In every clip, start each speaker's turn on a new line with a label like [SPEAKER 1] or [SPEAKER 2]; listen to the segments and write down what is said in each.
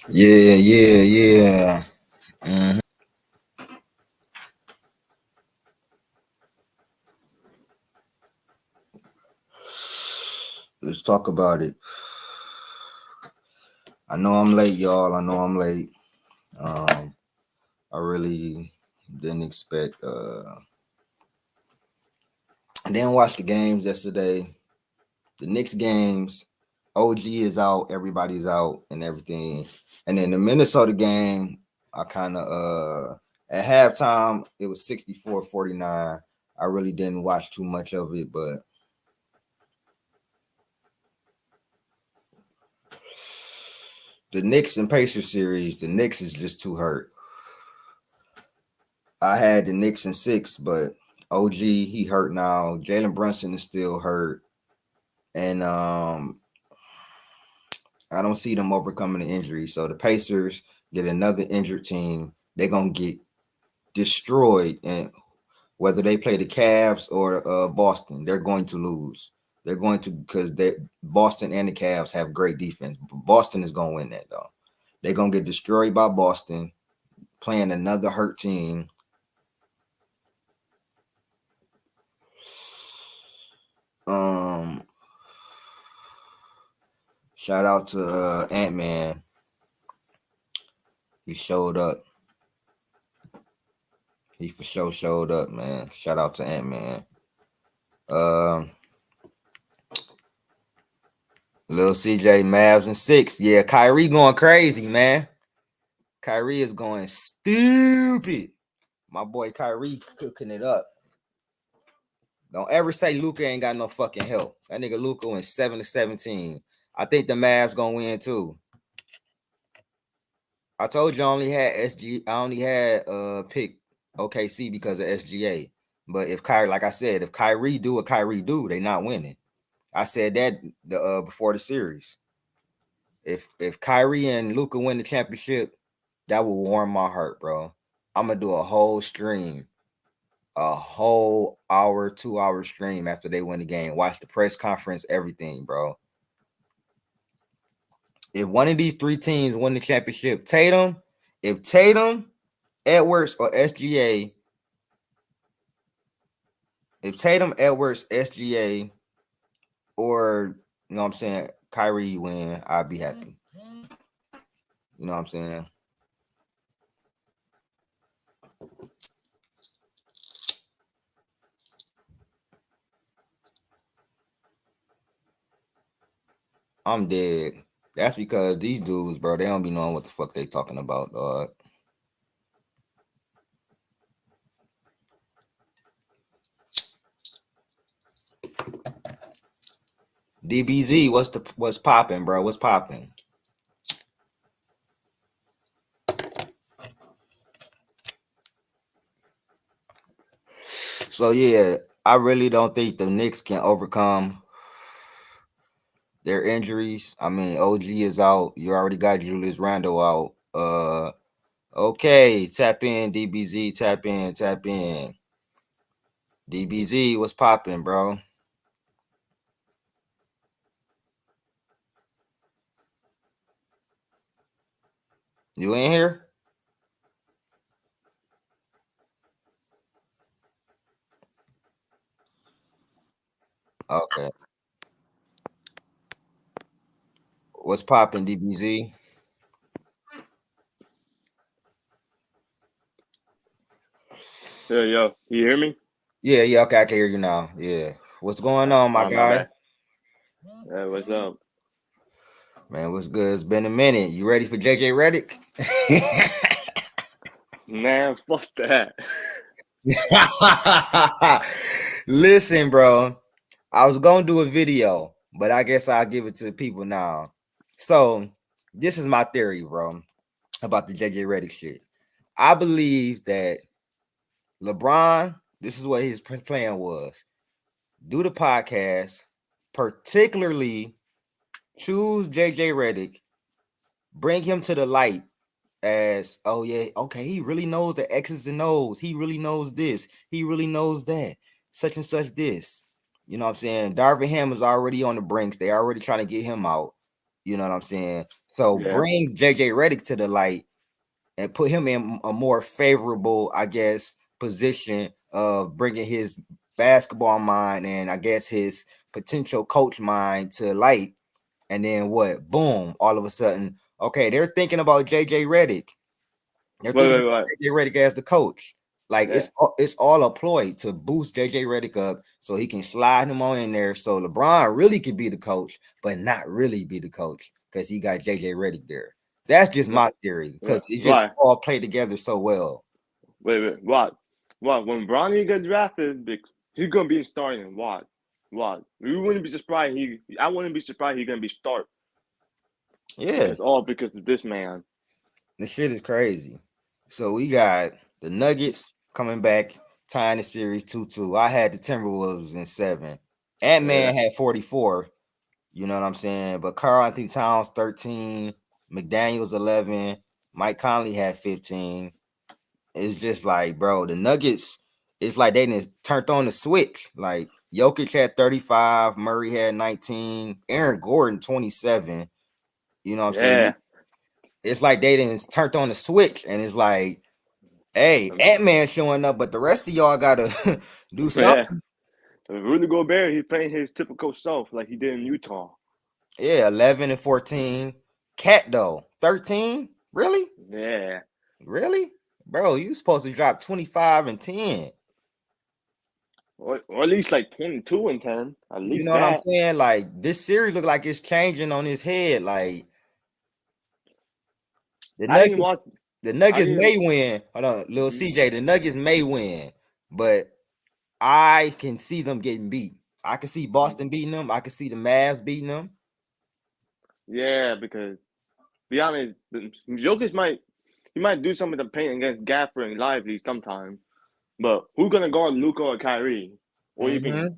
[SPEAKER 1] Yeah. Mhm. Let's talk about it. I know I'm late, y'all. I know I'm late. Um, I really didn't expect. I didn't watch the games yesterday. The Knicks games. OG is out. Everybody's out and everything. And then the Minnesota game, I kind of at halftime it was 64-49. I really didn't watch too much of it, but the Knicks and Pacers series, the Knicks is just too hurt. I had the Knicks in 6, but OG he hurt now. Jalen Brunson is still hurt, and I don't see them overcoming the injury. So the Pacers get another injured team. They're gonna get destroyed, and whether they play the Cavs or Boston, they're going to lose. They're going to because Boston and the Cavs have great defense. Boston is gonna win that though. They're gonna get destroyed by Boston, playing another hurt team. Um, Shout out to Ant-Man. He showed up. He for sure showed up, man. Shout out to Ant-Man. Um, Little CJ Mavs and 6. Yeah, Kyrie going crazy, man. Kyrie is going stupid. My boy Kyrie cooking it up. Don't ever say Luka ain't got no fucking help. That nigga Luka went 7-17. I think the Mavs gonna win too. I told you I only had pick OKC because of SGA. But if Kyrie, like I said, if Kyrie do what Kyrie do, they not winning. I said that before the series. If Kyrie and Luka win the championship, that will warm my heart, bro. I'm gonna do a whole stream, a whole hour, 2 hour stream after they win the game. Watch the press conference, everything, bro. If one of these three teams win the championship, if Tatum, Edwards, or SGA, if Tatum, Edwards, SGA, or you know what I'm saying, Kyrie win, I'd be happy. You know what I'm saying? I'm dead. That's because these dudes, bro, they don't be knowing what the fuck they talking about, dog. DBZ, what's popping, bro? What's popping? So yeah, I really don't think the Knicks can overcome their injuries. I mean, OG is out. You already got Julius Randle out. Okay, tap in, DBZ, tap in, tap in. DBZ, what's popping, bro? You in here? Okay. What's popping, DBZ?
[SPEAKER 2] Yeah, yo, you hear me?
[SPEAKER 1] Yeah, okay, I can hear you now. Yeah. What's going on, my
[SPEAKER 2] My
[SPEAKER 1] guy?
[SPEAKER 2] bad. What's up?
[SPEAKER 1] Man, what's good? It's been a minute. You ready for JJ Redick?
[SPEAKER 2] Man, fuck that.
[SPEAKER 1] Listen, bro. I was gonna do a video, but I guess I'll give it to the people now. So, this is my theory, bro, about the JJ Redick shit. I believe that LeBron, this is what his plan was: do the podcast, particularly choose JJ Redick, bring him to the light as, oh yeah, okay, he really knows the X's and O's. He really knows this. He really knows that. Such and such this. You know what I'm saying? Darvin Ham is already on the brinks. They already trying to get him out. You know what I'm saying? So
[SPEAKER 2] Yeah.
[SPEAKER 1] bring JJ Redick to the light and put him in a more favorable, I guess, position of bringing his basketball mind and I guess his potential coach mind to light. And then what? Boom! All of a sudden, okay, they're thinking about JJ Redick. They're thinking about
[SPEAKER 2] Wait.
[SPEAKER 1] JJ Redick as the coach. Like
[SPEAKER 2] Yeah.
[SPEAKER 1] it's all a ploy to boost JJ Redick up so he can slide him on in there. So LeBron really could be the coach, but not really be the coach because he got JJ Redick there. That's just my theory because it just
[SPEAKER 2] Why?
[SPEAKER 1] all played together so well.
[SPEAKER 2] Wait. What? When Bronny gets drafted, he's gonna be starting. What? We wouldn't be surprised. I wouldn't be surprised he's gonna be start.
[SPEAKER 1] Yeah,
[SPEAKER 2] It's all because of this man.
[SPEAKER 1] this shit is crazy. So we got the Nuggets coming back, tying the series 2-2. I had the Timberwolves in 7. Ant-Man had 44. You know what I'm saying? But Karl-Anthony Towns 13, McDaniels 11, Mike Conley had 15. It's just like, bro, the Nuggets, it's like they didn't turned on the switch. Like Jokic had 35, Murray had 19, Aaron Gordon 27. You know what I'm saying? It's like they didn't turned on the switch, and it's like, hey, Ant-Man showing up, but the rest of y'all gotta do something.
[SPEAKER 2] Rudy Gobert, he's playing his typical self like he did in Utah.
[SPEAKER 1] Yeah, 11 and 14. Cat though, 13? Really?
[SPEAKER 2] Yeah.
[SPEAKER 1] Really? Bro, you supposed to drop 25 and 10.
[SPEAKER 2] Or at least like 22 and 10. At
[SPEAKER 1] You
[SPEAKER 2] least
[SPEAKER 1] know what I'm
[SPEAKER 2] that.
[SPEAKER 1] saying? Like this series look like it's changing on his head. Like the
[SPEAKER 2] I didn't
[SPEAKER 1] Nuggets,
[SPEAKER 2] watch.
[SPEAKER 1] the
[SPEAKER 2] I
[SPEAKER 1] Nuggets
[SPEAKER 2] didn't.
[SPEAKER 1] may win. Hold on, little
[SPEAKER 2] Mhm.
[SPEAKER 1] CJ, the Nuggets may win, but I can see them getting beat. I can see Boston beating them. I can see the Mavs beating them.
[SPEAKER 2] Yeah, because be honest, Jokic might do some of the paint against Gaffer and Lively sometime. But who's gonna guard Luka or Kyrie? Or even
[SPEAKER 1] Mm-hmm.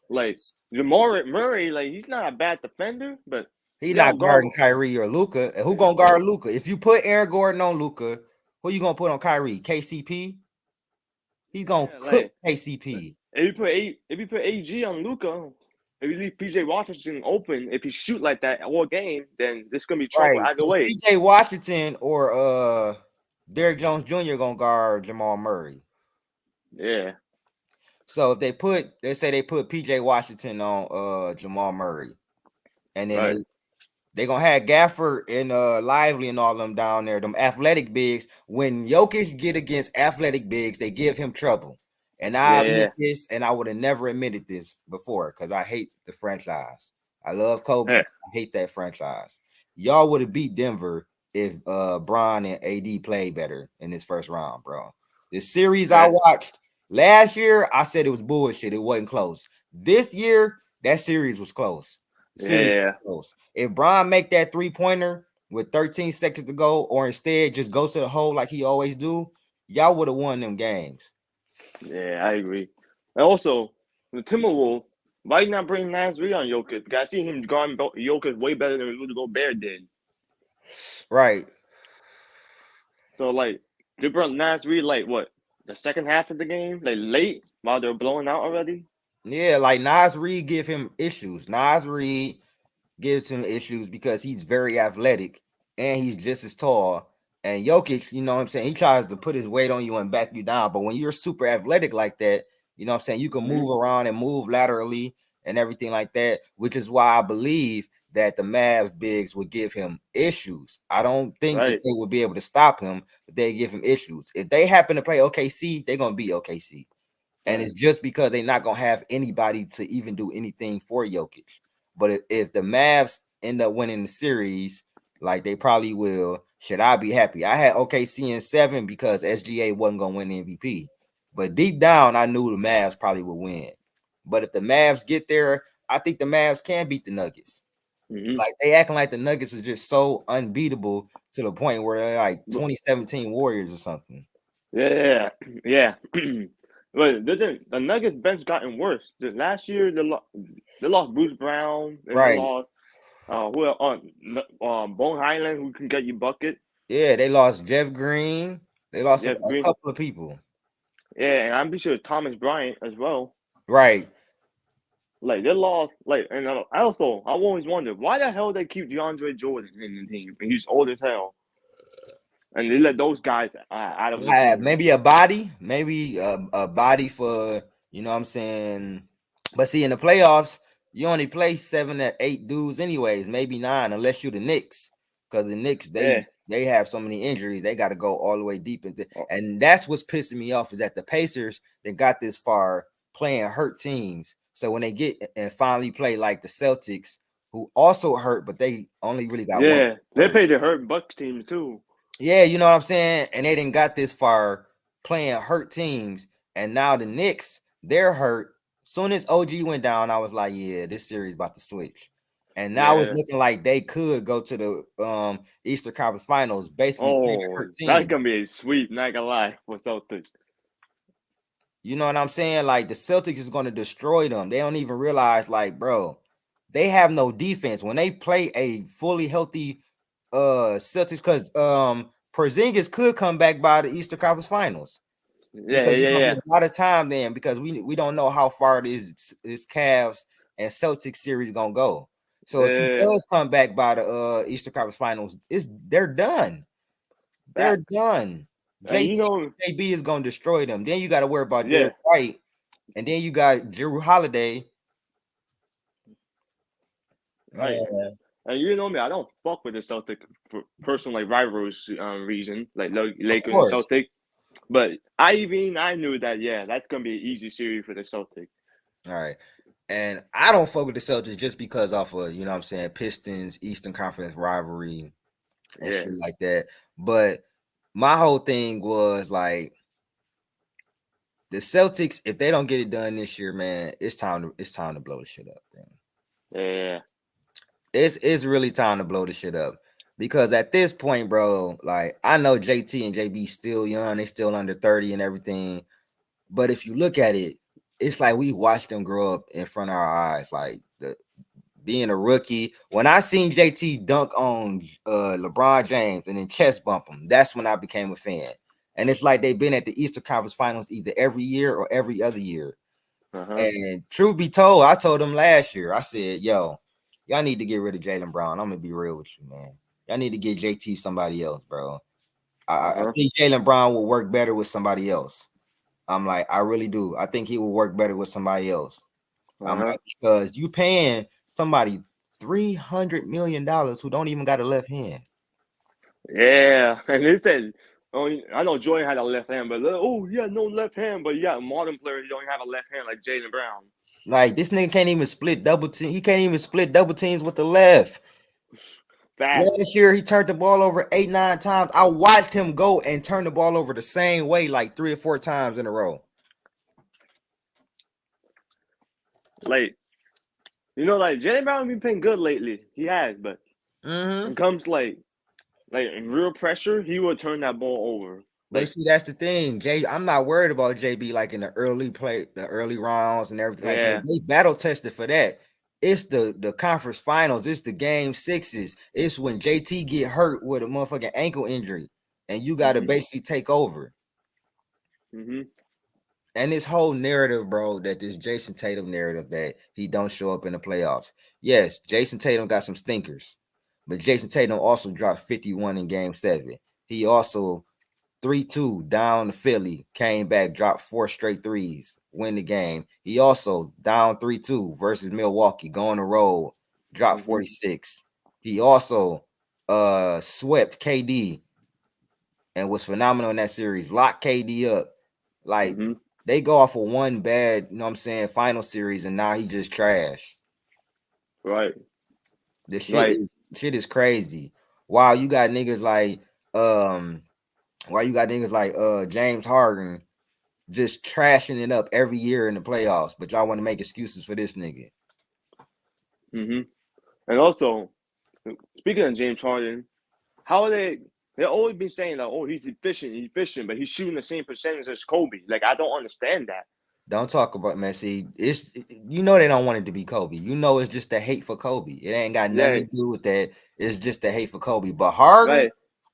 [SPEAKER 2] like Jamal Murray, like he's not a bad defender, but
[SPEAKER 1] He
[SPEAKER 2] he don't
[SPEAKER 1] not
[SPEAKER 2] guard.
[SPEAKER 1] guarding Kyrie or Luka. Who gonna guard Luka? If you put Aaron Gordon on Luka, who you gonna put on Kyrie? KCP? He's gonna
[SPEAKER 2] Yeah,
[SPEAKER 1] cook
[SPEAKER 2] like
[SPEAKER 1] KCP.
[SPEAKER 2] if you put AG on Luka, if you leave PJ Washington open, if he shoot like that all game, then there's gonna be trouble
[SPEAKER 1] Right.
[SPEAKER 2] either way.
[SPEAKER 1] PJ Washington or Derrick Jones Jr. gonna guard Jamal Murray.
[SPEAKER 2] Yeah,
[SPEAKER 1] So if they say they put PJ Washington on Jamal Murray, and then
[SPEAKER 2] right.
[SPEAKER 1] they gonna have Gafford and Lively and all them down there, them athletic bigs. When Jokic get against athletic bigs, they give him trouble. And I admit
[SPEAKER 2] Yeah,
[SPEAKER 1] this, and I would have never admitted this before because I hate the franchise. I love Kobe.
[SPEAKER 2] yeah,
[SPEAKER 1] I hate that franchise. Y'all would have beat Denver if Bron and AD played better in this first round, bro. The series I
[SPEAKER 2] yeah,
[SPEAKER 1] watched last year, I said it was bullshit. It wasn't close. This year, that series was close. Series was
[SPEAKER 2] yeah,
[SPEAKER 1] close. If Bron make that 3-pointer with 13 seconds to go, or instead just go to the hole like he always do, y'all would have won them games.
[SPEAKER 2] yeah. I agree. And also, the Timberwolves, why you not bring Naz Reid on Jokic? Because I see him guarding Jokic way better than Rudy Gobert did.
[SPEAKER 1] Right.
[SPEAKER 2] So like they brought Naz Reid like what the second half of the game, like late while they're blowing out already.
[SPEAKER 1] Yeah, like Naz Reid give him issues. Naz Reid gives him issues because he's very athletic and he's just as tall. And Jokic, you know what I'm saying? He tries to put his weight on you and back you down. But when you're super athletic like that, you know what I'm saying? You can move around and move laterally and everything like that, which is why I believe that the Mavs bigs would give him issues. I don't think that
[SPEAKER 2] Right.
[SPEAKER 1] they would be able to stop him, but they give him issues. If they happen to play OKC, they're going to beat OKC. And
[SPEAKER 2] Right.
[SPEAKER 1] it's just because they're not going to have anybody to even do anything for Jokic. But if the Mavs end up winning the series, like they probably will, should I be happy? I had OKC in 7 because SGA wasn't going to win the MVP. But deep down, I knew the Mavs probably would win. But if the Mavs get there, I think the Mavs can beat the Nuggets.
[SPEAKER 2] Mm-hmm.
[SPEAKER 1] Like they acting like the Nuggets is just so unbeatable to the point where they're like 2017 Warriors or something.
[SPEAKER 2] Yeah, yeah. But the Nuggets bench gotten worse. Last year they lost Bruce Brown and they
[SPEAKER 1] Right.
[SPEAKER 2] lost Bone Highland who can get you bucket.
[SPEAKER 1] Yeah, they lost Jeff Green. They lost
[SPEAKER 2] Jeff
[SPEAKER 1] a
[SPEAKER 2] Green.
[SPEAKER 1] couple of people.
[SPEAKER 2] Yeah, and I'm pretty sure Thomas Bryant as well.
[SPEAKER 1] Right.
[SPEAKER 2] Like they lost. Like, and I always wondered why the hell they keep DeAndre Jordan in the team, and he's old as hell, and they let those guys out of the team.
[SPEAKER 1] Maybe a body, maybe a body for, you know what I'm saying. But see, in the playoffs, you only play 7 to 8 dudes, anyways, maybe 9, unless you're the Knicks, because the Knicks they have so many injuries, they got to go all the way deep into, and that's what's pissing me off is that the Pacers they got this far playing hurt teams. So when they get and finally play like the Celtics, who also hurt, but they only really got one.
[SPEAKER 2] They played the hurt Bucks teams too.
[SPEAKER 1] Yeah, you know what I'm saying? And they didn't got this far playing hurt teams. And now the Knicks, they're hurt. Soon as OG went down, I was like, yeah, this series about to switch. And now it's looking like they could go to the Eastern Conference Finals, basically.
[SPEAKER 2] That's gonna be a sweep, not gonna lie, for Celtics.
[SPEAKER 1] You know what I'm saying? Like the Celtics is gonna destroy them. They don't even realize, like, bro, they have no defense. When they play a fully healthy Celtics, because Porzingis could come back by the Eastern Conference Finals.
[SPEAKER 2] Yeah.
[SPEAKER 1] A lot of time then, because we don't know how far this Cavs and Celtics series gonna go. So if he does come back by the Eastern Conference Finals, they're done. They're done. JB is gonna destroy them. Then you got to worry about Derek White, and then you got Jrue Holiday.
[SPEAKER 2] Right. And you know me, I don't fuck with the Celtic for personal like rivalries reason, like Lakers and Celtic. But I knew that that's gonna be an easy series for the Celtics.
[SPEAKER 1] All right. And I don't fuck with the Celtics just because off of, you know what I'm saying, Pistons, Eastern Conference rivalry and shit like that. But my whole thing was like the Celtics, if they don't get it done this year, man, it's time to blow the shit up, man.
[SPEAKER 2] Yeah.
[SPEAKER 1] It's really time to blow the shit up. Because at this point, bro, like I know JT and JB still young, they still under 30 and everything. But if you look at it, it's like we watched them grow up in front of our eyes. Like being a rookie. When I seen JT dunk on LeBron James and then chest bump him, that's when I became a fan. And it's like they've been at the Eastern Conference Finals either every year or every other year. And truth be told, I told them last year, I said, yo, y'all need to get rid of Jaylen Brown. I'm gonna be real with you, man. Y'all need to get JT somebody else, bro. I think Jaylen Brown will work better with somebody else. I'm like, I really do. I think he will work better with somebody else. I'm like, because you paying somebody $300 million who don't even got a left hand.
[SPEAKER 2] Yeah, and they said, I know Jordan had a left hand, but he had no left hand. But yeah, modern players don't have a left hand like Jaylen Brown.
[SPEAKER 1] Like this nigga can't even split double team. He can't even split double teams with the left. Last year he turned the ball over 8-9 times. I watched him go and turn the ball over the same way like 3 or 4 times in a row.
[SPEAKER 2] Like, you know, like Jaylen Brown been playing good lately. He has, but when it comes like in real pressure, he will turn that ball over.
[SPEAKER 1] But see, that's the thing, Jay. I'm not worried about JB like in the early rounds and everything like that. They battle tested for that. It's the conference finals. It's the game 6s. It's when JT get hurt with a motherfucking ankle injury, and you got to basically take over. And this whole narrative, bro, that this Jason Tatum narrative that he don't show up in the playoffs. Yes, Jason Tatum got some stinkers, but Jason Tatum also dropped 51 in Game 7. He also 3-2 down to Philly, came back, dropped 4 straight threes, win the game. He also down 3-2 versus Milwaukee, going to roll, dropped 46. He also swept KD and was phenomenal in that series, locked KD up. Like they go off of one bad, you know what I'm saying, final series, and now he just trash.
[SPEAKER 2] Right.
[SPEAKER 1] The shit is crazy. Wow, you got niggas like James Harden just trashing it up every year in the playoffs, but y'all want to make excuses for this nigga.
[SPEAKER 2] And also, speaking of James Harden, how are they always been saying that, he's efficient, but he's shooting the same percentage as Kobe. Like, I don't understand that.
[SPEAKER 1] Don't talk about Messi. It's they don't want it to be Kobe. It's just the hate for Kobe. It ain't got nothing to do with that. It's just the hate for Kobe. But Harden,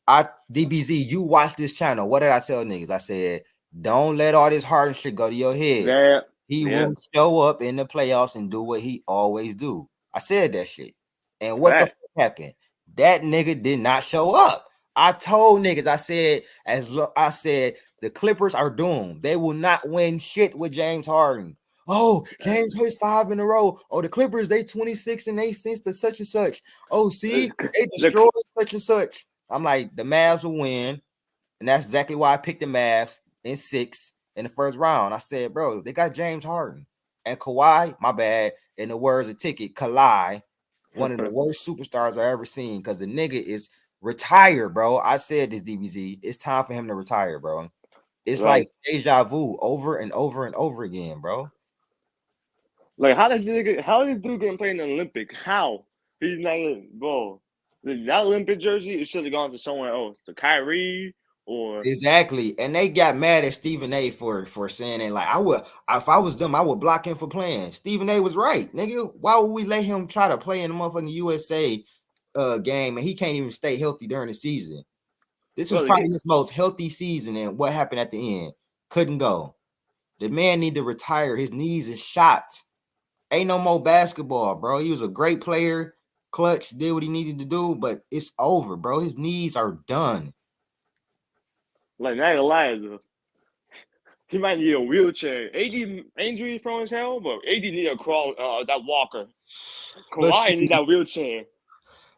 [SPEAKER 1] DBZ, you watch this channel. What did I tell niggas? I said, don't let all this Harden shit go to your head. He
[SPEAKER 2] Yeah.
[SPEAKER 1] will show up in the playoffs and do what he always do. I said that shit. And what the
[SPEAKER 2] Fact.
[SPEAKER 1] fuck happened? That nigga did not show up. I told niggas, I said the Clippers are doomed. They will not win shit with James Harden. Oh, James Harden's 5 in a row. Oh, the Clippers, they 26-8 since the such and such. Oh, see, they destroyed such and such. I'm like, the Mavs will win. And that's exactly why I picked the Mavs in 6 in the first round. I said, bro, they got James Harden and Kawhi, my bad. In the words of Ticket, Kawhi, one of the worst superstars I ever seen because the nigga is retired, bro. I said this, DBZ. It's time for him to retire, bro. It's
[SPEAKER 2] Right.
[SPEAKER 1] like deja vu over and over and over again, bro.
[SPEAKER 2] Like, how does this dude get played in the Olympics? How? He's not in, bro. That Olympic jersey, it should have gone to someone else. To Kyrie or
[SPEAKER 1] Exactly. And they got mad at Stephen A for saying it. Like, if I was them, I would block him for playing. Stephen A was right, nigga. Why would we let him try to play in the motherfucking USA game and he can't even stay healthy during the season? This was
[SPEAKER 2] bro,
[SPEAKER 1] probably his most healthy season, and what happened at the end? Couldn't go. The man need to retire. His knees is shot. Ain't no more basketball, bro. He was a great player. Clutch did what he needed to do, but it's over, bro. His knees are done.
[SPEAKER 2] like, not gonna lie, though. He might need a wheelchair. AD injury prone as hell, but AD need a crawl, that walker. Kawhi need that wheelchair.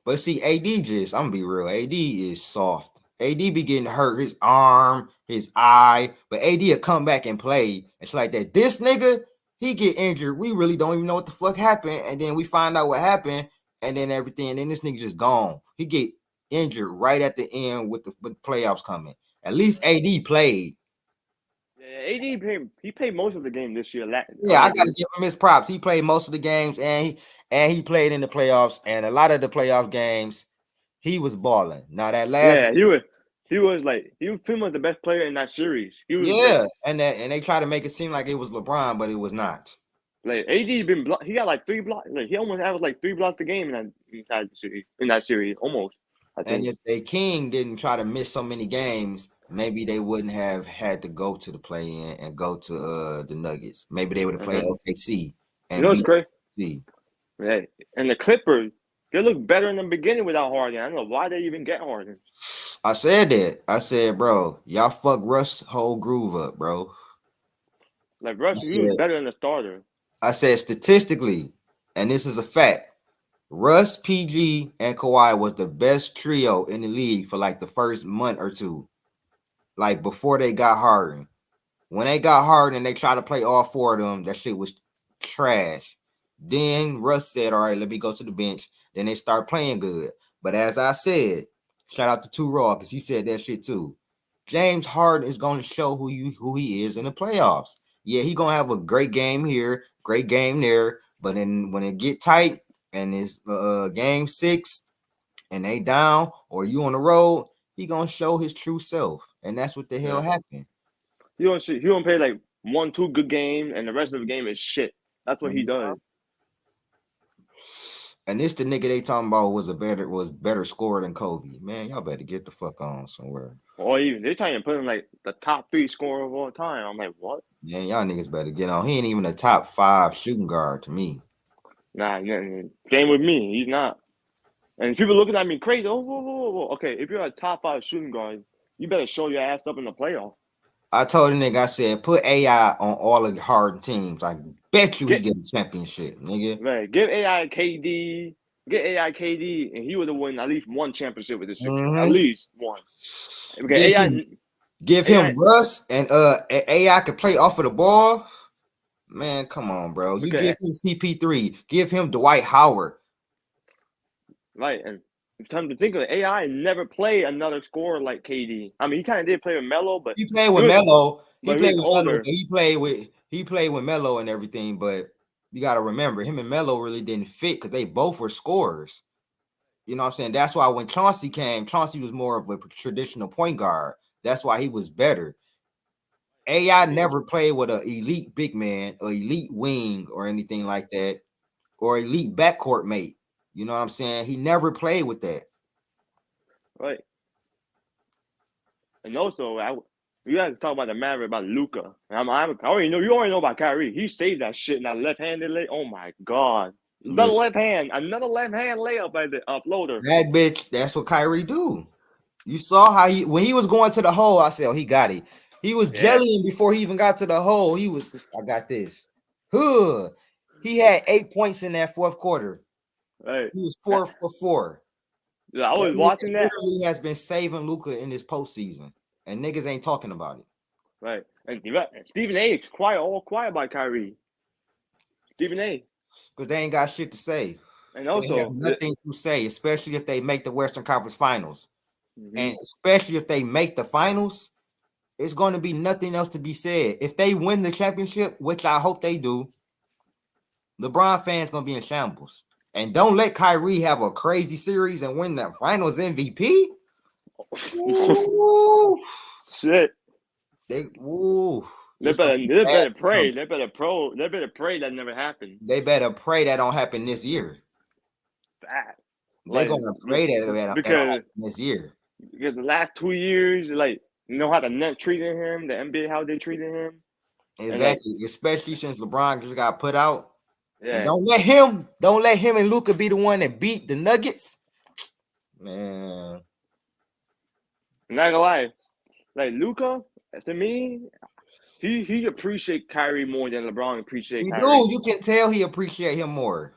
[SPEAKER 1] But see, AD I'm gonna be real. AD is soft. AD be getting hurt, his arm, his eye, but AD will come back and play. It's like that. This nigga, he get injured. We really don't even know what the fuck happened, and then we find out what happened, and then everything, and then this nigga just gone. He get injured right at the end with the playoffs coming. At least AD played.
[SPEAKER 2] Yeah, he played most of the game this year.
[SPEAKER 1] Yeah, I gotta give him his props. He played most of the games, and he played in the playoffs, and a lot of the playoff games he was balling. Now that last,
[SPEAKER 2] yeah, he was pretty much the best player in that series. He was
[SPEAKER 1] yeah, and they try to make it seem like it was LeBron, but it was not.
[SPEAKER 2] like AD been he got like 3 blocks. Like he almost averaged like 3 blocks a game in that series almost. I
[SPEAKER 1] And
[SPEAKER 2] think.
[SPEAKER 1] if the King didn't try to miss so many games, maybe they wouldn't have had to go to the play-in and go to the Nuggets. Maybe they would have played OKC
[SPEAKER 2] You
[SPEAKER 1] and
[SPEAKER 2] know what's
[SPEAKER 1] beat
[SPEAKER 2] crazy?
[SPEAKER 1] OKC.
[SPEAKER 2] Yeah, and the Clippers, they look better in the beginning without Harden. I don't know why they even get Harden.
[SPEAKER 1] I said that. I said, bro, y'all fuck Russ whole groove up, bro.
[SPEAKER 2] Like
[SPEAKER 1] I
[SPEAKER 2] Russ, he was
[SPEAKER 1] said,
[SPEAKER 2] better than the starter.
[SPEAKER 1] statistically, and this is a fact. Russ, PG, and Kawhi was the best trio in the league for like the first month or two, like before they got Harden. When they got Harden and they tried to play all 4 of them, that shit was trash. Then Russ said, all right, let me go to the bench. Then they start playing good. But as I said, shout out to Two Raw because he said that shit too. James Harden is going to show who he is in the playoffs. Yeah, he gonna have a great game here, great game there. But then when it get tight and it's game 6 and they down or you on the road, he gonna show his true self, and that's what the hell
[SPEAKER 2] Yeah.
[SPEAKER 1] happened.
[SPEAKER 2] He don't play like 1-2 good games and the rest of the game is shit. That's what he does.
[SPEAKER 1] And this the nigga they talking about was better scorer than Kobe. Man, y'all better get the fuck on somewhere.
[SPEAKER 2] Or even they're trying to put him like the top 3 scorer of all time. I'm like, what?
[SPEAKER 1] Man, y'all niggas better get on. He ain't even a top 5 shooting guard to me.
[SPEAKER 2] Nah, same with me. He's not. And people looking at me crazy. Oh, whoa, whoa, whoa. Okay, if you're a top 5 shooting guard, you better show your ass up in the playoff.
[SPEAKER 1] I told the nigga, I said, put AI on all of the hard teams. I bet you he get a championship, nigga.
[SPEAKER 2] Right, give AI KD, get AI KD, and he would have won at least 1 championship with the Sixers. At least 1. Okay,
[SPEAKER 1] Give him Russ and AI could play off of the ball. Man, come on, bro. You give him CP3, give him Dwight Howard.
[SPEAKER 2] Right, and time to think of it, AI never played another scorer like KD. I mean, he kind of did play with Melo, but
[SPEAKER 1] he played with Melo.
[SPEAKER 2] He
[SPEAKER 1] played with Melo and everything, but you got to remember him and Melo really didn't fit because they both were scorers. You know what I'm saying? That's why when Chauncey came, Chauncey was more of a traditional point guard. That's why he was better. AI never played with an elite big man or elite wing or anything like that, or elite backcourt mate. You know what I'm saying? He never played with that.
[SPEAKER 2] Right. And also, You guys talk about the Maverick about Luca. I already know. You already know about Kyrie. He saved that shit in that left-handed lay. Oh my god! Another
[SPEAKER 1] Listen,
[SPEAKER 2] left hand layup by the uploader.
[SPEAKER 1] that bitch, that's what Kyrie do. You saw how when he was going to the hole, I said, oh, he got it. He was
[SPEAKER 2] Yeah.
[SPEAKER 1] jellying before he even got to the hole. I got this. Huh. He had 8 points in that fourth quarter.
[SPEAKER 2] Right.
[SPEAKER 1] He was 4 for 4.
[SPEAKER 2] Yeah, I was
[SPEAKER 1] That nigga
[SPEAKER 2] watching that.
[SPEAKER 1] literally has been saving Luka in this postseason, and niggas ain't talking about it.
[SPEAKER 2] Right. And Stephen A. is all quiet about Kyrie. Stephen A.
[SPEAKER 1] Because they ain't got shit to say.
[SPEAKER 2] And
[SPEAKER 1] They
[SPEAKER 2] also
[SPEAKER 1] have nothing to say, especially if they make the Western Conference Finals.
[SPEAKER 2] Mhm.
[SPEAKER 1] And especially if they make the finals, it's going to be nothing else to be said. If they win the championship, which I hope they do, LeBron fans going to be in shambles. And don't let Kyrie have a crazy series and win the finals MVP. Ooh.
[SPEAKER 2] Shit.
[SPEAKER 1] They
[SPEAKER 2] better pray. They better pray that never happened.
[SPEAKER 1] They better pray that don't happen this year.
[SPEAKER 2] Bad.
[SPEAKER 1] They're gonna pray that
[SPEAKER 2] because
[SPEAKER 1] this year.
[SPEAKER 2] Because the last 2 years, like, you know how the net treated him, the NBA how they treated him.
[SPEAKER 1] Exactly, especially since LeBron just got put out.
[SPEAKER 2] Yeah.
[SPEAKER 1] And don't let him and Luka be the one that beat the Nuggets. Man.
[SPEAKER 2] I'm not gonna lie. Like Luka, to me, he appreciate Kyrie more than LeBron appreciate Kyrie.
[SPEAKER 1] You can tell he appreciate him more.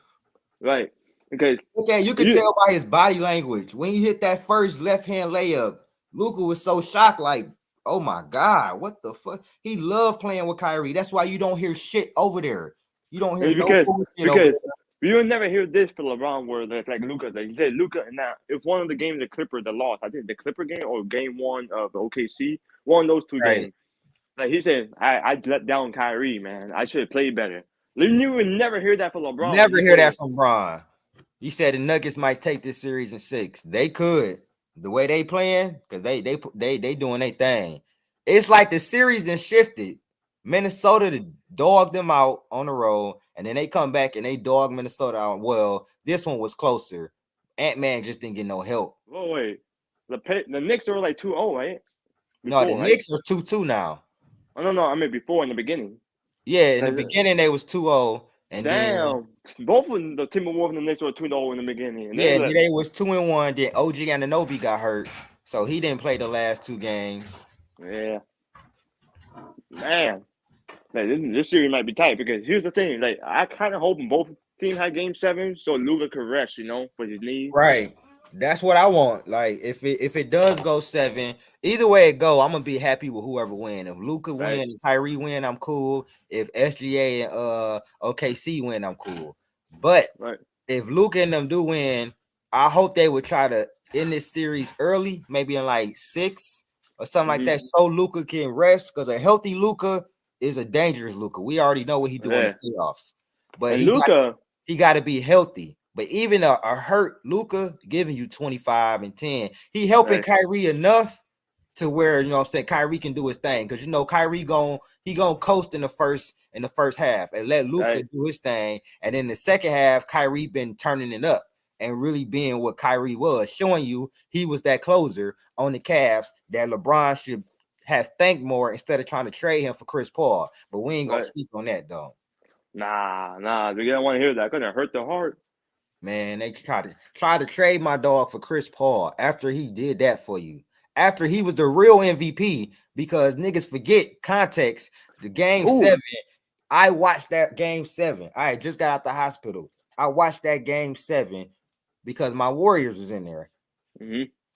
[SPEAKER 2] Right. Because
[SPEAKER 1] you can tell by his body language. When he hit that first left-hand layup, Luka was so shocked, like, oh my God, what the fuck? He loved playing with Kyrie. That's why you don't hear shit over there. You don't hear no bullshit over there.
[SPEAKER 2] You will never hear this for LeBron where like Luka. Like he said, Luka, and now if one of the games the Clipper that lost, I think the Clipper game or game 1 of the OKC, one of those two games. Like he said, I let down Kyrie, man. I should have played better. You would never hear that from LeBron.
[SPEAKER 1] Never hear that from Bron. He said the Nuggets might take this series in 6. They could. The way they playing, because they doing their thing. It's like the series then shifted. Minnesota dogged them out on the road, and then they come back and they dog Minnesota out. Well, this one was closer. Ant-Man just didn't get no help.
[SPEAKER 2] Oh, wait. The Knicks are like 2-0, right?
[SPEAKER 1] Before, no, the Knicks are 2-2 now.
[SPEAKER 2] Oh, no, I mean before in the beginning.
[SPEAKER 1] Yeah, in the beginning they was 2-0. And
[SPEAKER 2] damn, both of the Timberwolves and the Knicks were 2-0 in the beginning. And
[SPEAKER 1] yeah, they was 2-1. Then OG Anunoby got hurt, so he didn't play the last 2 games.
[SPEAKER 2] Yeah, man, like, this series might be tight because here's the thing: like, I kind of hoping both teams had Game 7 so Luka could rest, for his knee.
[SPEAKER 1] Right. That's what I want. Like, if it does go 7, either way it go, I'm gonna be happy with whoever win. If Luka win and Kyrie win, I'm cool. If SGA and OKC win, I'm cool. But if Luka and them do win, I hope they would try to end this series early, maybe in like 6 or something like that, so Luka can rest. Because a healthy Luka is a dangerous Luka. We already know what he doing in the playoffs. But he got to be healthy. But even a hurt Luka giving you 25 and 10, he helping Kyrie enough to where, you know what I'm saying, Kyrie can do his thing. Because, Kyrie he gonna coast in the first half and let Luka do his thing. And in the second half, Kyrie been turning it up and really being what Kyrie was, showing you he was that closer on the Cavs that LeBron should have thanked more instead of trying to trade him for Chris Paul. But we ain't gonna speak on that though.
[SPEAKER 2] Nah, we don't want to hear that. Gonna hurt the heart.
[SPEAKER 1] Man, they try to trade my dog for Chris Paul after he did that for you. After he was the real MVP, because niggas forget context. The game 7, I watched that game 7. I just got out the hospital. I watched that game 7 because my Warriors was in there.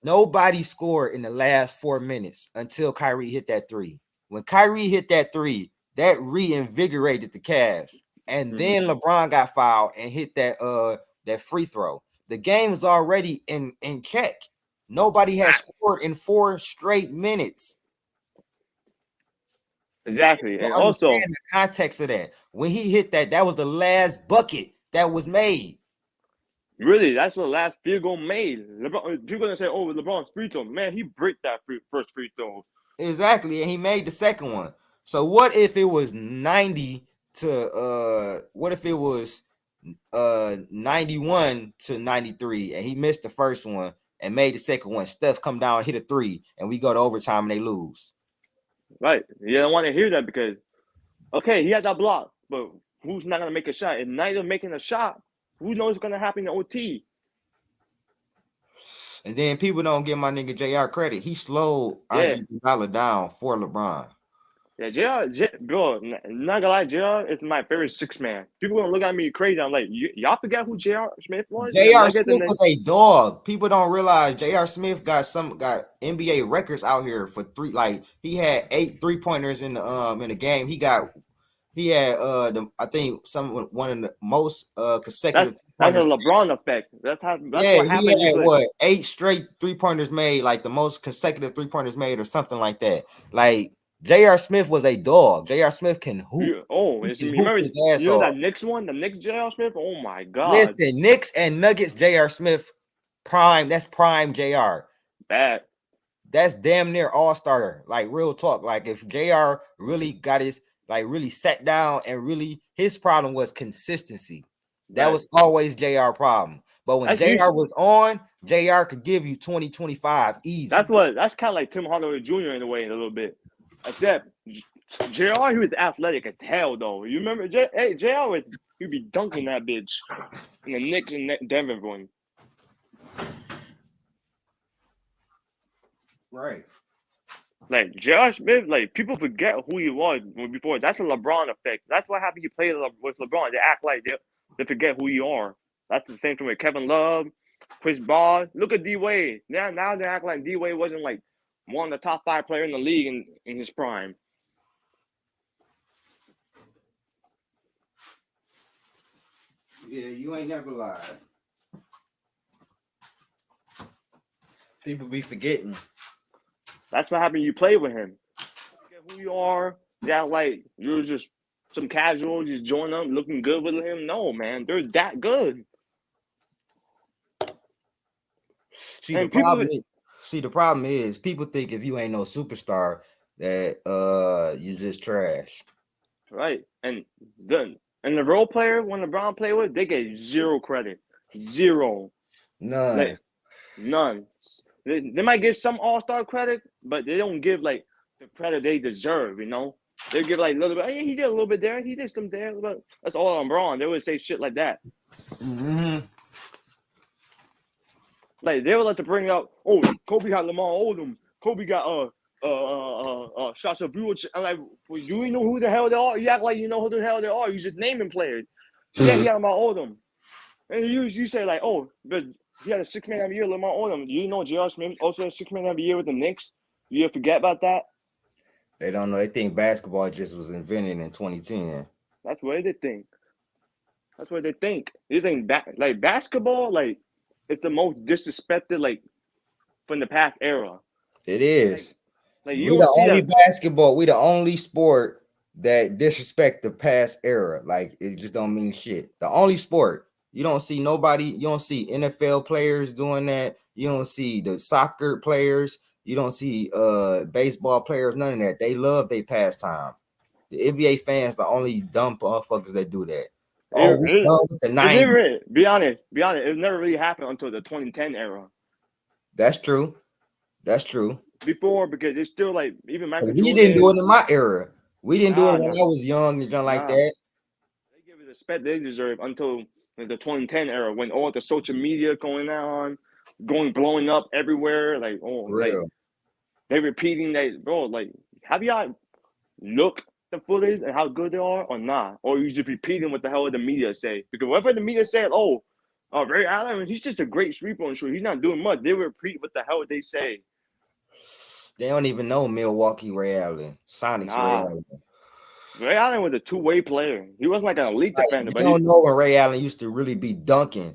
[SPEAKER 1] Nobody scored in the last 4 minutes until Kyrie hit that 3. When Kyrie hit that 3, that reinvigorated the Cavs. And then LeBron got fouled and hit that free throw. The game was already in check. Nobody has scored in 4 straight minutes.
[SPEAKER 2] Exactly. And also
[SPEAKER 1] the context of that. When he hit that was the last bucket that was made.
[SPEAKER 2] Really, that's the last field goal made. LeBron, people gonna say, "Oh, LeBron's free throw." Man, he break that first free throw.
[SPEAKER 1] Exactly, and he made the second one. So what if it was 90 to what if it was 91 to 93 and he missed the first one and made the second one? Steph come down, hit a 3, and we go to overtime and they lose.
[SPEAKER 2] Right. You don't want to hear that because okay, he had that block, but who's not gonna make a shot? If neither making a shot, who knows what's gonna happen in OT?
[SPEAKER 1] And then people don't give my nigga JR credit. He slowed
[SPEAKER 2] Yeah.
[SPEAKER 1] Andre Iguodala down for LeBron.
[SPEAKER 2] Yeah, bro, not gonna lie, JR is my favorite six man. People gonna look at me crazy. I'm like, y'all forget who JR Smith was? The
[SPEAKER 1] J.R.
[SPEAKER 2] Nuggets and
[SPEAKER 1] Smith
[SPEAKER 2] then
[SPEAKER 1] was a dog. People don't realize J.R. Smith got NBA records out here for three. Like he had 8 3-pointers in the game. He had I think one of the most consecutive
[SPEAKER 2] that's a
[SPEAKER 1] pointers.
[SPEAKER 2] LeBron effect. That's
[SPEAKER 1] Yeah,
[SPEAKER 2] what
[SPEAKER 1] he
[SPEAKER 2] happened. You
[SPEAKER 1] had
[SPEAKER 2] could
[SPEAKER 1] what 8 straight 3-pointers made, like the most consecutive 3-pointers made, or something like that. Like J.R. Smith was a dog. J.R. Smith can hoop. He
[SPEAKER 2] it's
[SPEAKER 1] can
[SPEAKER 2] me.
[SPEAKER 1] hoop
[SPEAKER 2] Remember
[SPEAKER 1] his ass
[SPEAKER 2] you know that
[SPEAKER 1] off.
[SPEAKER 2] Knicks one, the Knicks JR Smith? Oh my god.
[SPEAKER 1] Listen, Knicks and Nuggets, J.R. Smith, prime. That's prime J.R.
[SPEAKER 2] Bad.
[SPEAKER 1] That's damn near all-starter. Like real talk. Like if JR really got his really sat down and really his problem was consistency. That
[SPEAKER 2] Right.
[SPEAKER 1] was always JR problem. But when
[SPEAKER 2] That's
[SPEAKER 1] JR
[SPEAKER 2] usually
[SPEAKER 1] was on, JR could give you 20, 25 easy.
[SPEAKER 2] that's kind of like Tim Hardaway Jr. in a way, a little bit. Except JR, he was athletic as hell though. You remember JR was he'd be dunking that bitch in the Knicks and Denver one.
[SPEAKER 1] Right.
[SPEAKER 2] Like J.R. Smith, like people forget who he was before. That's a LeBron effect. That's what happened. You play with LeBron, they act like they forget who you are. That's the same thing with Kevin Love, Chris Paul. Look at D Wade. Now they act like D Wade wasn't like one of the top 5 players in the league in his prime.
[SPEAKER 1] Yeah, you ain't never lied. People be forgetting.
[SPEAKER 2] That's what happened. You play with him. Forget who you are. Yeah, like you're just some casual, just join up, looking good with him. No, man, they're that good.
[SPEAKER 1] See
[SPEAKER 2] And people,
[SPEAKER 1] the problem is people think if you ain't no superstar that you just trash.
[SPEAKER 2] right? And the role player when LeBron play with, they get zero credit, zero,
[SPEAKER 1] None.
[SPEAKER 2] like none. They might give some All Star credit, but they don't give like the credit they deserve. You know, they give like a little bit. Hey, he did a little bit there. He did some there, but that's all on LeBron. They would say shit like that.
[SPEAKER 1] Mm-hmm.
[SPEAKER 2] Like they would like to bring up, oh, Kobe had Lamar Odom. Kobe got Sasha Vujic. I'm like, well, you know who the hell they are? You act like you know who the hell they are. You just naming players. Yeah, he had Lamar Odom. And you say like, oh, but he had a 6-man of the year, Lamar Odom. Do you know J.R. Smith also had a 6-man of the year with the Knicks? You ever forget about that?
[SPEAKER 1] They don't know. They think basketball just was invented in 2010.
[SPEAKER 2] That's what they think. That's what they think. They think like basketball, like it's the most disrespected like from the past era.
[SPEAKER 1] It is.
[SPEAKER 2] Like you
[SPEAKER 1] We
[SPEAKER 2] don't
[SPEAKER 1] the
[SPEAKER 2] see
[SPEAKER 1] only
[SPEAKER 2] that.
[SPEAKER 1] basketball. We the only sport that disrespect the past era. Like it just don't mean shit. The only sport. You don't see nobody. You don't see NFL players doing that. You don't see the soccer players. You don't see baseball players. None of that. They love their pastime. The NBA fans the only dumb motherfuckers that do that. Oh, we done with the 90s.
[SPEAKER 2] Be honest. It never really happened until the 2010 era.
[SPEAKER 1] That's true. That's true.
[SPEAKER 2] Before, because it's still like even Michael
[SPEAKER 1] We
[SPEAKER 2] Jordan.
[SPEAKER 1] didn't do it in my era. We didn't do it when
[SPEAKER 2] No.
[SPEAKER 1] I was young and like that.
[SPEAKER 2] They give it the respect they deserve until the 2010 era when all the social media going on, blowing up everywhere. Like, oh, like they repeating that, bro. Like, have y'all look the footage and how good they are or not? Or you just repeating what the hell the media say? Because whatever the media said, Ray Allen, he's just a great sweeper and shoot. He's not doing much. They repeat what the hell they say.
[SPEAKER 1] They don't even know Milwaukee Ray Allen, Sonics Ray Allen.
[SPEAKER 2] Ray Allen was a two-way player. He wasn't like an elite defender,
[SPEAKER 1] They don't know when Ray Allen used to really be dunking.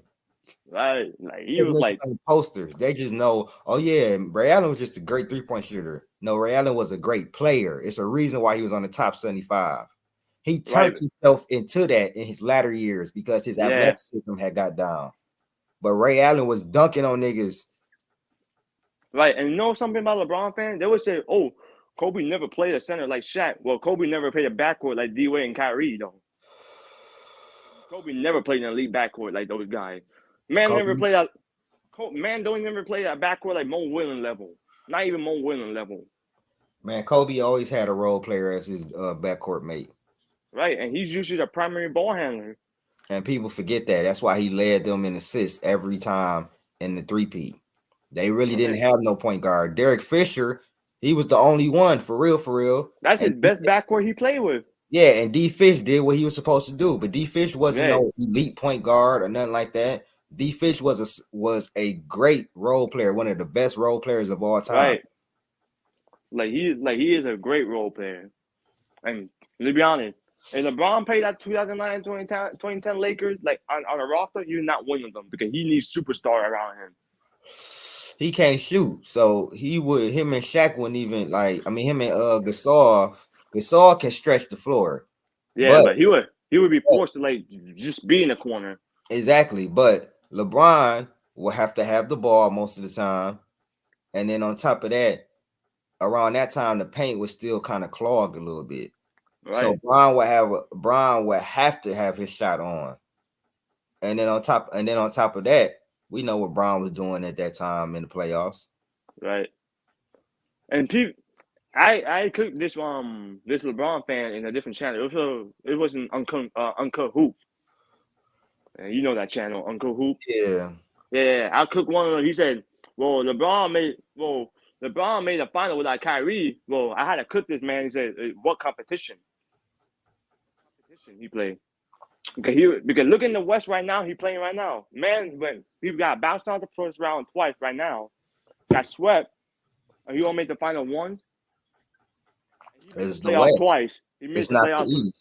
[SPEAKER 2] Right, like he was like
[SPEAKER 1] posters. They just know, oh yeah, Ray Allen was just a great 3-point shooter. No, Ray Allen was a great player. It's a reason why he was on the top 75. He turned himself into that in his latter years because his athleticism had got down. But Ray Allen was dunking on niggas.
[SPEAKER 2] Right, and you know something about LeBron fans? They would say, oh, Kobe never played a center like Shaq. Well, Kobe never played a backcourt like D-Wade and Kyrie, though. Kobe never played an elite backcourt like those guys. Man don't even play that backcourt like Mo Williams level. Not even Mo Williams level.
[SPEAKER 1] Man, Kobe always had a role player as his backcourt mate.
[SPEAKER 2] Right, and he's usually the primary ball handler.
[SPEAKER 1] And people forget that. That's why he led them in assists every time in the three-peat. They really didn't have no point guard. Derek Fisher, he was the only one for real.
[SPEAKER 2] That's
[SPEAKER 1] And
[SPEAKER 2] his best backcourt he played with.
[SPEAKER 1] yeah, and D Fish did what he was supposed to do, but D Fish wasn't
[SPEAKER 2] Yeah.
[SPEAKER 1] no elite point guard or nothing like that. D Fish was a great role player, one of the best role players of all time.
[SPEAKER 2] Right. Like he is a great role player. And to be honest, if LeBron played that 2009 2010 Lakers like on a roster, you're not winning them because he needs superstar around him.
[SPEAKER 1] He can't shoot, so him and Shaq wouldn't even like. I mean, him and Gasol can stretch the floor.
[SPEAKER 2] Yeah, but he would be forced to like just be in the corner.
[SPEAKER 1] Exactly, but LeBron will have to have the ball most of the time, and then on top of that, around that time the paint was still kind of clogged a little bit. Right. So Bron would have to have his shot on, and then on top of that, we know what Bron was doing at that time in the playoffs.
[SPEAKER 2] Right. And people, I cooked this LeBron fan in a different channel. It was an Uncle Hoop. And you know that channel, Uncle Hoop.
[SPEAKER 1] Yeah.
[SPEAKER 2] Yeah, I cooked one of them. He said, "Well, LeBron made the final without Kyrie." Well, I had to cook this man. He said, "What competition? He played." Because look in the West right now. He playing right now. Man, he got bounced out the first round twice right now. Got swept. And he won't make the final once.
[SPEAKER 1] It's the West.
[SPEAKER 2] Twice. He missed the playoffs.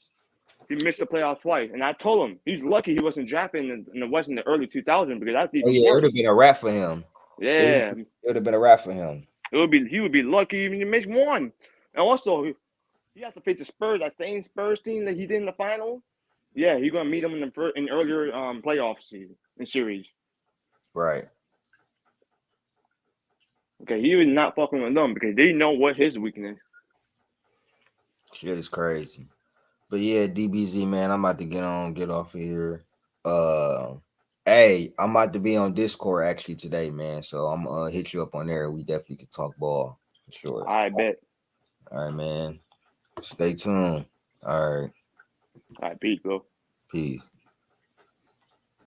[SPEAKER 1] He
[SPEAKER 2] missed the playoffs twice, and I told him he's lucky he wasn't drafted in the West in the early 2000s because that's even
[SPEAKER 1] it would have been a wrap for him.
[SPEAKER 2] Yeah,
[SPEAKER 1] it would have been a wrap for him.
[SPEAKER 2] He would be lucky even to miss one, and also he has to face the Spurs, that same Spurs team that he did in the final. Yeah, he's gonna meet them in earlier playoff series.
[SPEAKER 1] Right.
[SPEAKER 2] Okay, he was not fucking with them because they know what his weakness.
[SPEAKER 1] Shit is crazy. But yeah, DBZ, man, I'm about to get off of here. Hey, I'm about to be on Discord actually today, man. So I'm gonna hit you up on there. We definitely can talk ball for sure.
[SPEAKER 2] I bet.
[SPEAKER 1] All right, man. Stay tuned. All right.
[SPEAKER 2] All right, peace, bro.
[SPEAKER 1] Peace.